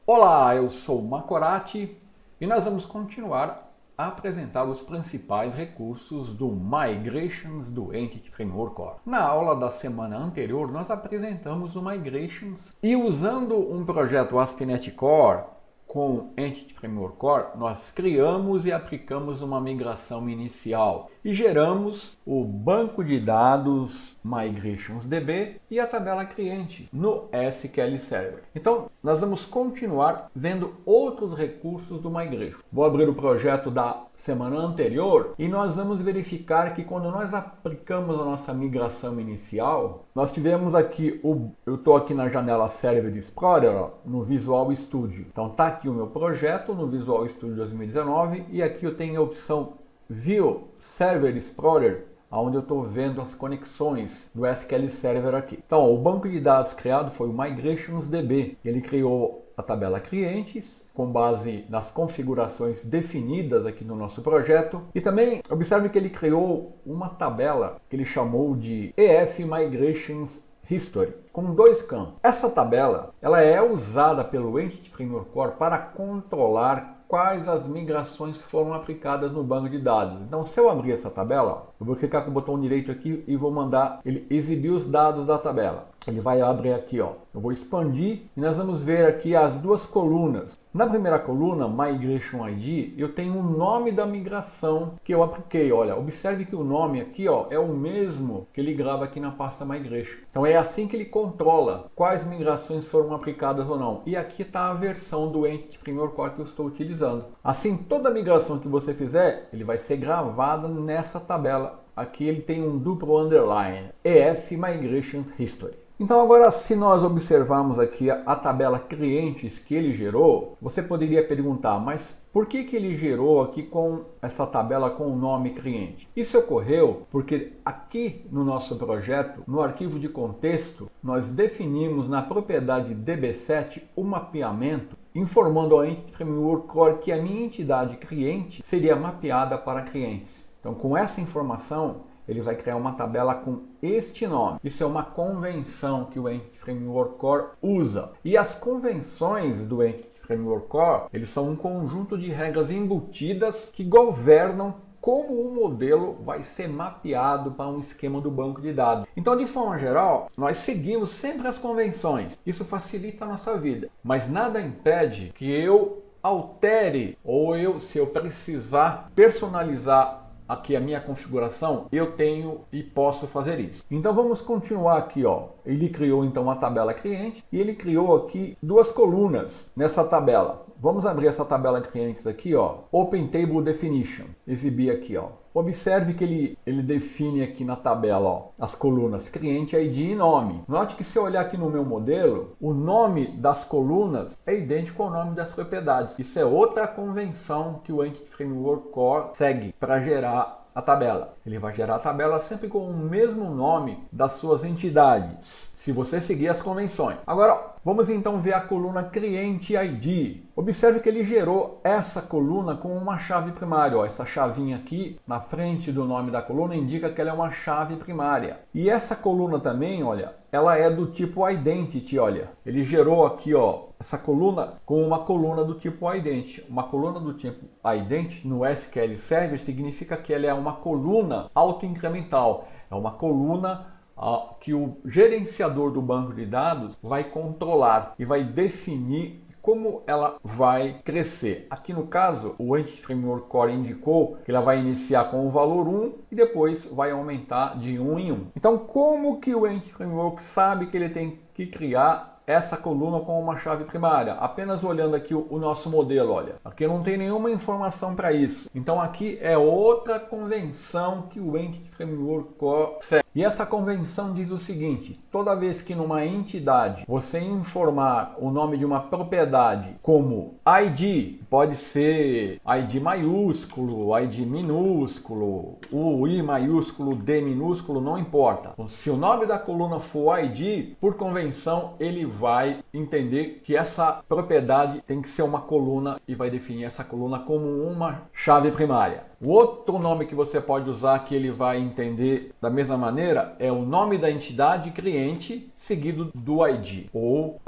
Olá, eu sou o Macorati e nós vamos continuar a apresentar os principais recursos do Migrations do Entity Framework Core. Na aula da semana anterior, nós apresentamos o Migrations e usando um projeto ASP.NET Core com Entity Framework Core, nós criamos e aplicamos uma migração inicial e geramos o banco de dados MigrationsDB e a tabela cliente no SQL Server. Então, nós vamos continuar vendo outros recursos do Migration. Vou abrir o projeto da semana anterior e nós vamos verificar que quando nós aplicamos a nossa migração inicial, nós tivemos aqui, eu estou aqui na janela Server Explorer, ó, no Visual Studio. Então está aqui o meu projeto no Visual Studio 2019 e aqui eu tenho a opção View Server Explorer, onde eu estou vendo as conexões do SQL Server aqui. Então, o banco de dados criado foi o MigrationsDB. Ele criou a tabela clientes com base nas configurações definidas aqui no nosso projeto. E também observe que ele criou uma tabela que ele chamou de EF Migrations History, com dois campos. Essa tabela ela é usada pelo Entity Framework Core para controlar quais as migrações foram aplicadas no banco de dados. Então, se eu abrir essa tabela, eu vou clicar com o botão direito aqui e vou mandar ele exibir os dados da tabela. Ele vai abrir aqui, ó. Eu vou expandir e nós vamos ver aqui as duas colunas. Na primeira coluna, Migration ID, eu tenho o nome da migração que eu apliquei. Olha, observe que o nome aqui, ó, é o mesmo que ele grava aqui na pasta Migration. Então é assim que ele controla quais migrações foram aplicadas ou não. E aqui está a versão do Entity Framework Core que eu estou utilizando. Assim, toda migração que você fizer, ele vai ser gravada nessa tabela. Aqui ele tem um duplo underline, EF Migrations History. Então agora, se nós observarmos aqui a tabela clientes que ele gerou, você poderia perguntar, mas por que ele gerou aqui com essa tabela com o nome cliente? Isso ocorreu porque aqui no nosso projeto, no arquivo de contexto, nós definimos na propriedade db7 o mapeamento informando ao Entity Framework Core que a minha entidade cliente seria mapeada para clientes. Então, com essa informação, ele vai criar uma tabela com este nome. Isso é uma convenção que o Entity Framework Core usa. E as convenções do Entity Framework Core, eles são um conjunto de regras embutidas que governam como o modelo vai ser mapeado para um esquema do banco de dados. Então, de forma geral, nós seguimos sempre as convenções. Isso facilita a nossa vida. Mas nada impede que eu altere ou se eu precisar personalizar aqui a minha configuração, eu tenho e posso fazer isso. Então vamos continuar aqui, ó. Ele criou então uma tabela cliente e ele criou aqui duas colunas nessa tabela. Vamos abrir essa tabela clientes aqui, ó. Open Table Definition. Exibir aqui, ó. Observe que ele define aqui na tabela, ó, as colunas cliente, ID e nome. Note que se eu olhar aqui no meu modelo, o nome das colunas é idêntico ao nome das propriedades. Isso é outra convenção que o Entity Framework Core segue para gerar a tabela. Ele vai gerar a tabela sempre com o mesmo nome das suas entidades, se você seguir as convenções. Agora, vamos então ver a coluna Cliente ID. Observe que ele gerou essa coluna com uma chave primária. Ó, essa chavinha aqui na frente do nome da coluna indica que ela é uma chave primária. E essa coluna também, olha, ela é do tipo Identity, olha. Ele gerou aqui, ó, essa coluna com uma coluna do tipo Identity. Uma coluna do tipo Identity no SQL Server significa que ela é uma coluna autoincremental. É uma coluna que o gerenciador do banco de dados vai controlar e vai definir como ela vai crescer. Aqui no caso, o Entity Framework Core indicou que ela vai iniciar com o valor 1 e depois vai aumentar de 1 em 1. Então, como que o Entity Framework sabe que ele tem que criar essa coluna com uma chave primária? Apenas olhando aqui o nosso modelo, olha, aqui não tem nenhuma informação para isso. Então aqui é outra convenção que o Entity Framework Core segue. E essa convenção diz o seguinte: toda vez que numa entidade você informar o nome de uma propriedade como ID, pode ser ID maiúsculo, ID minúsculo, o I maiúsculo, D minúsculo, não importa. Se o nome da coluna for ID, por convenção ele vai entender que essa propriedade tem que ser uma coluna e vai definir essa coluna como uma chave primária. O outro nome que você pode usar que ele vai entender da mesma maneira é o nome da entidade cliente seguido do ID, ou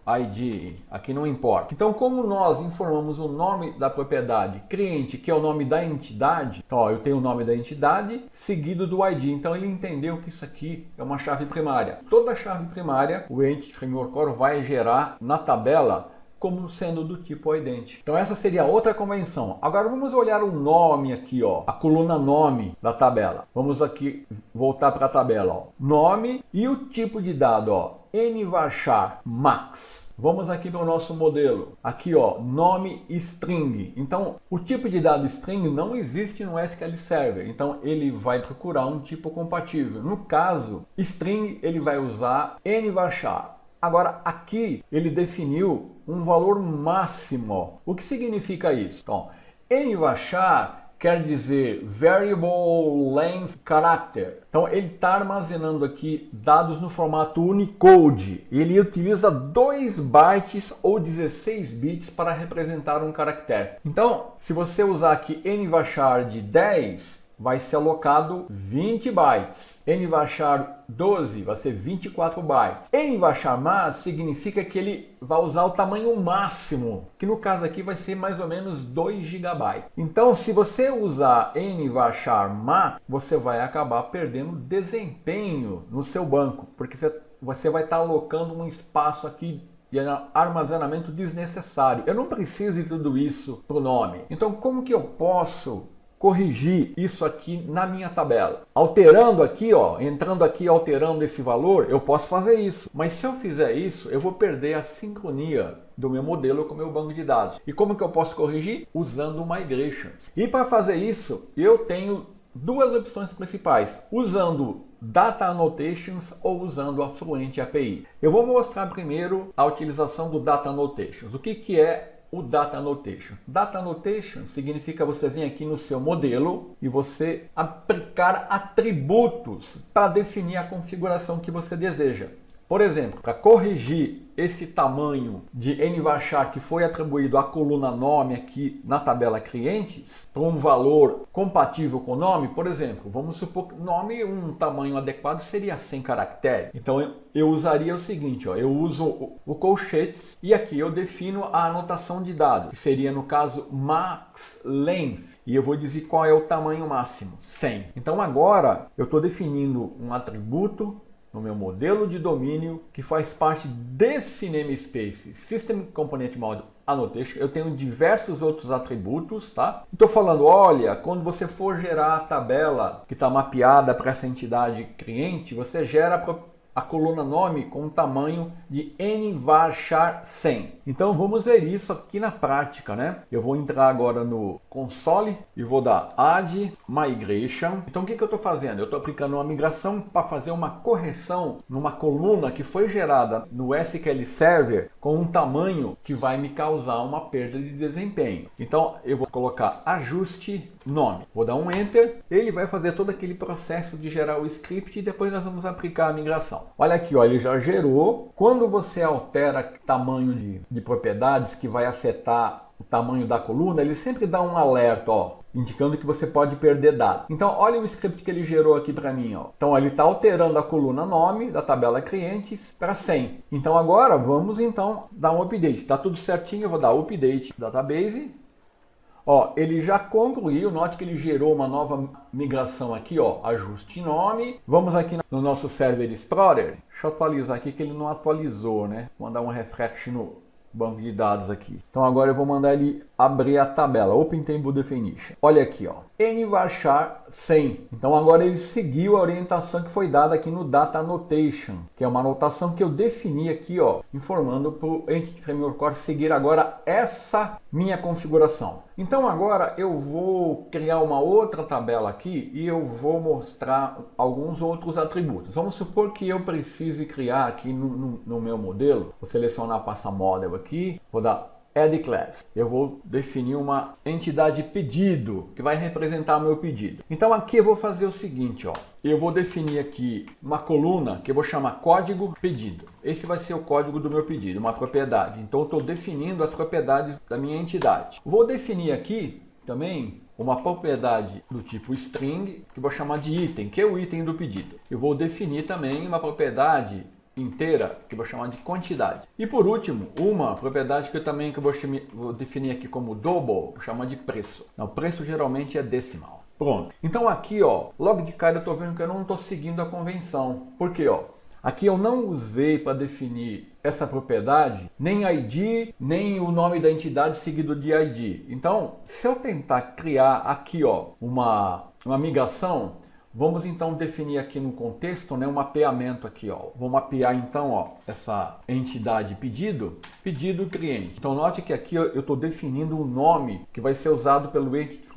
ID, aqui não importa. Então, como nós informamos o nome da propriedade cliente, que é o nome da entidade, então, ó, eu tenho o nome da entidade seguido do ID. Então, ele entendeu que isso aqui é uma chave primária. Toda chave primária, o Entity Framework Core vai gerar na tabela como sendo do tipo ident. Então essa seria outra convenção. Agora vamos olhar o nome aqui, ó, a coluna nome da tabela. Vamos aqui voltar para a tabela, ó. Nome e o tipo de dado, ó, nvarchar max. Vamos aqui para o nosso modelo. Aqui, ó, nome string. Então, o tipo de dado string não existe no SQL Server. Então, ele vai procurar um tipo compatível. No caso, string, ele vai usar nvarchar. Agora, aqui ele definiu um valor máximo. Ó. O que significa isso? Então, nvarchar quer dizer Variable Length Character. Então, ele está armazenando aqui dados no formato Unicode. Ele utiliza 2 bytes ou 16 bits para representar um caractere. Então, se você usar aqui nvarchar de 10, vai ser alocado 20 bytes. nvarchar 12 vai ser 24 bytes. nvarchar max significa que ele vai usar o tamanho máximo, que no caso aqui vai ser mais ou menos 2 GB. Então, se você usar nvarchar max, você vai acabar perdendo desempenho no seu banco, porque você vai estar alocando um espaço aqui de armazenamento desnecessário. Eu não preciso de tudo isso para o nome. Então, como que eu posso corrigir isso aqui na minha tabela? Alterando aqui, ó, entrando aqui, alterando esse valor, eu posso fazer isso. Mas se eu fizer isso, eu vou perder a sincronia do meu modelo com o meu banco de dados. E como que eu posso corrigir? Usando migrations. E para fazer isso, eu tenho duas opções principais, usando Data Annotations ou usando a Fluent API. Eu vou mostrar primeiro a utilização do Data Annotations. O que é o Data Annotation? Data Annotation significa você vir aqui no seu modelo e você aplicar atributos para definir a configuração que você deseja. Por exemplo, para corrigir esse tamanho de nvarchar que foi atribuído à coluna nome aqui na tabela clientes para um valor compatível com o nome, por exemplo, vamos supor que nome, um tamanho adequado seria 100 caracteres. Então eu usaria o seguinte, ó, eu uso o colchetes e aqui eu defino a anotação de dados, que seria no caso max length, e eu vou dizer qual é o tamanho máximo, 100. Então agora eu estou definindo um atributo no meu modelo de domínio que faz parte desse namespace System Component Model Annotation. Eu tenho diversos outros atributos, tá? Estou falando, olha, quando você for gerar a tabela que está mapeada para essa entidade cliente, você gera a coluna nome com um tamanho de nvarchar 100. Então vamos ver isso aqui na prática, né? Eu vou entrar agora no console e vou dar add migration. Então o que eu estou fazendo? Eu estou aplicando uma migração para fazer uma correção numa coluna que foi gerada no SQL Server com um tamanho que vai me causar uma perda de desempenho. Então eu vou colocar ajuste nome. Vou dar um enter. Ele vai fazer todo aquele processo de gerar o script e depois nós vamos aplicar a migração. Olha aqui, ó, ele já gerou. Quando você altera tamanho de propriedades que vai afetar o tamanho da coluna, ele sempre dá um alerta, ó, indicando que você pode perder dados. Então, olha o script que ele gerou aqui para mim, ó. Então, ele está alterando a coluna nome da tabela clientes para 100. Então, agora vamos então dar um update. Está tudo certinho, eu vou dar update database. Ó, ele já concluiu, note que ele gerou uma nova migração aqui, ó, ajuste nome. Vamos aqui no nosso Server Explorer. Deixa eu atualizar aqui que ele não atualizou, né? Vou mandar um refresh no banco de dados aqui. Então agora eu vou mandar ele abrir a tabela, Open Table Definition. Olha aqui, ó, nvarchar 100. Então agora ele seguiu a orientação que foi dada aqui no Data Annotation, que é uma anotação que eu defini aqui, ó, informando para o Entity Framework Core seguir agora essa minha configuração. Então agora eu vou criar uma outra tabela aqui e eu vou mostrar alguns outros atributos. Vamos supor que eu precise criar aqui no meu modelo, vou selecionar a pasta Model aqui, vou dar Add Class. Eu vou definir uma entidade pedido, que vai representar o meu pedido. Então aqui eu vou fazer o seguinte, ó. Eu vou definir aqui uma coluna que eu vou chamar código pedido. Esse vai ser o código do meu pedido, uma propriedade. Então eu estou definindo as propriedades da minha entidade. Vou definir aqui também uma propriedade do tipo string, que eu vou chamar de item, que é o item do pedido. Eu vou definir também uma propriedade inteira, que eu vou chamar de quantidade. E por último, uma propriedade que eu vou definir aqui como double, vou chamar de preço. O preço geralmente é decimal. Pronto. Então aqui, ó, logo de cara eu estou vendo que eu não estou seguindo a convenção. Por quê, ó? Aqui eu não usei para definir essa propriedade nem ID, nem o nome da entidade seguido de ID. Então, se eu tentar criar aqui, ó, uma migração, vamos então definir aqui no contexto, né, um mapeamento aqui, ó. Vou mapear então, ó, essa entidade pedido cliente. Então note que aqui eu estou definindo um nome que vai ser usado pelo Entity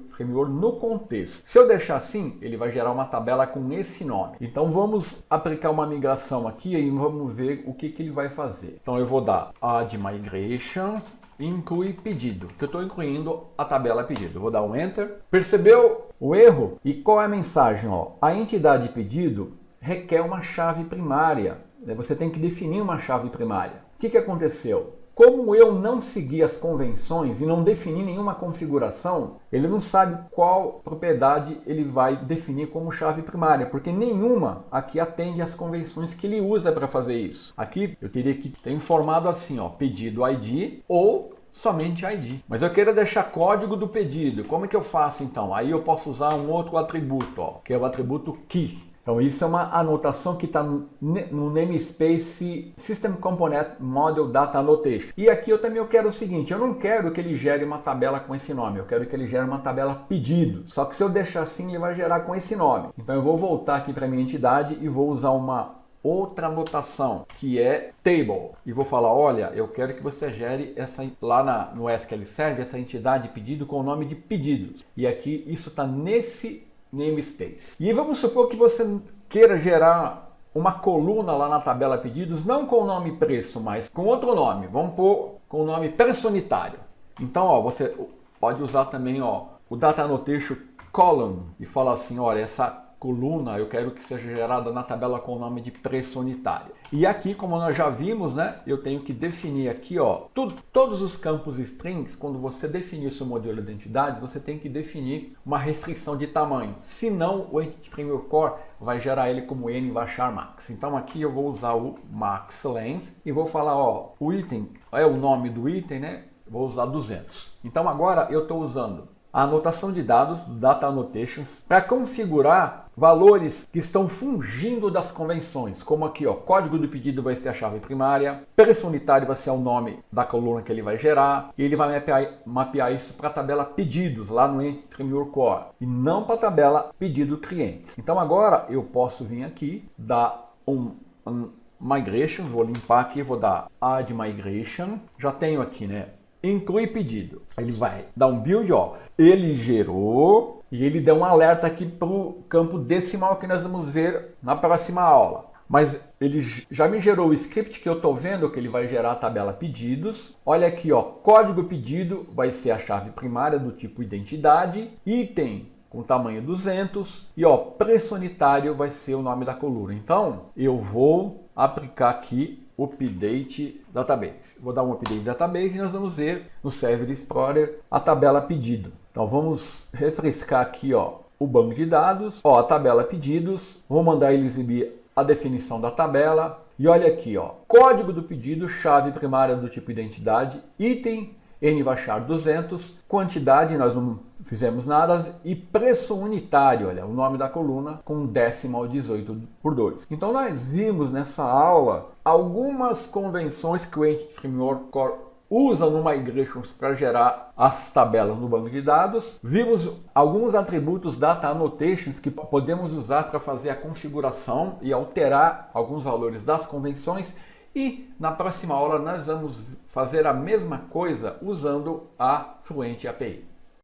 Framework no contexto. Se eu deixar assim, ele vai gerar uma tabela com esse nome. Então vamos aplicar uma migração aqui e vamos ver o que ele vai fazer. Então eu vou dar add migration, inclui pedido, que eu estou incluindo a tabela pedido. Eu vou dar um enter. Percebeu o erro? E qual é a mensagem? Ó, a entidade pedido requer uma chave primária. Você tem que definir uma chave primária. O que aconteceu? Como eu não segui as convenções e não defini nenhuma configuração, ele não sabe qual propriedade ele vai definir como chave primária, porque nenhuma aqui atende às convenções que ele usa para fazer isso. Aqui eu teria que ter informado assim, ó, pedido ID ou somente ID. Mas eu quero deixar código do pedido. Como é que eu faço então? Aí eu posso usar um outro atributo, ó, que é o atributo key. Então isso é uma anotação que está no namespace System Component Model Data Annotation. E aqui eu também quero o seguinte, eu não quero que ele gere uma tabela com esse nome, eu quero que ele gere uma tabela pedido. Só que se eu deixar assim, ele vai gerar com esse nome. Então eu vou voltar aqui para minha entidade e vou usar uma outra anotação, que é table. E vou falar, olha, eu quero que você gere essa lá no SQL Server, essa entidade pedido com o nome de pedidos. E aqui isso está nesse namespace. E vamos supor que você queira gerar uma coluna lá na tabela pedidos, não com o nome preço, mas com outro nome. Vamos pôr com o nome preço unitário. Então, ó, você pode usar também, ó, o data annotation column e falar assim, olha, essa coluna eu quero que seja gerada na tabela com o nome de preço unitário. E aqui, como nós já vimos, né, eu tenho que definir aqui, ó, todos os campos strings. Quando você definir o seu modelo de identidade, você tem que definir uma restrição de tamanho. Senão, o Entity Framework Core vai gerar ele como n varchar max. Então aqui eu vou usar o max length e vou falar, ó, o item é o nome do item, né? Vou usar 200. Então agora eu estou usando a anotação de dados, Data Annotations, para configurar valores que estão fugindo das convenções, como aqui, ó, código do pedido vai ser a chave primária, preço unitário vai ser o nome da coluna que ele vai gerar, e ele vai mapear isso para a tabela pedidos, lá no Entity Framework Core, e não para a tabela pedido clientes. Então agora eu posso vir aqui, dar um migration, vou limpar aqui, vou dar add migration, já tenho aqui, né, inclui pedido. Ele vai dar um build, ó, ele gerou e ele deu um alerta aqui para o campo decimal que nós vamos ver na próxima aula. Mas ele já me gerou o script que eu estou vendo que ele vai gerar a tabela pedidos. Olha aqui, ó, código pedido vai ser a chave primária do tipo identidade, item com tamanho 200 e ó, preço unitário vai ser o nome da coluna. Então eu vou aplicar aqui o update database. Vou dar um update database e nós vamos ver no Server Explorer a tabela pedido. Então vamos refrescar aqui, ó, o banco de dados, ó, a tabela pedidos. Vou mandar ele exibir a definição da tabela e olha aqui, ó, código do pedido, chave primária do tipo identidade, item nvarchar 200, quantidade nós não fizemos nada e preço unitário, olha, o nome da coluna com decimal 18 por 2. Então nós vimos nessa aula algumas convenções que o Entity Framework Core usa no Migrations para gerar as tabelas no banco de dados. Vimos alguns atributos Data Annotations que podemos usar para fazer a configuração e alterar alguns valores das convenções. E na próxima aula nós vamos fazer a mesma coisa usando a Fluent API.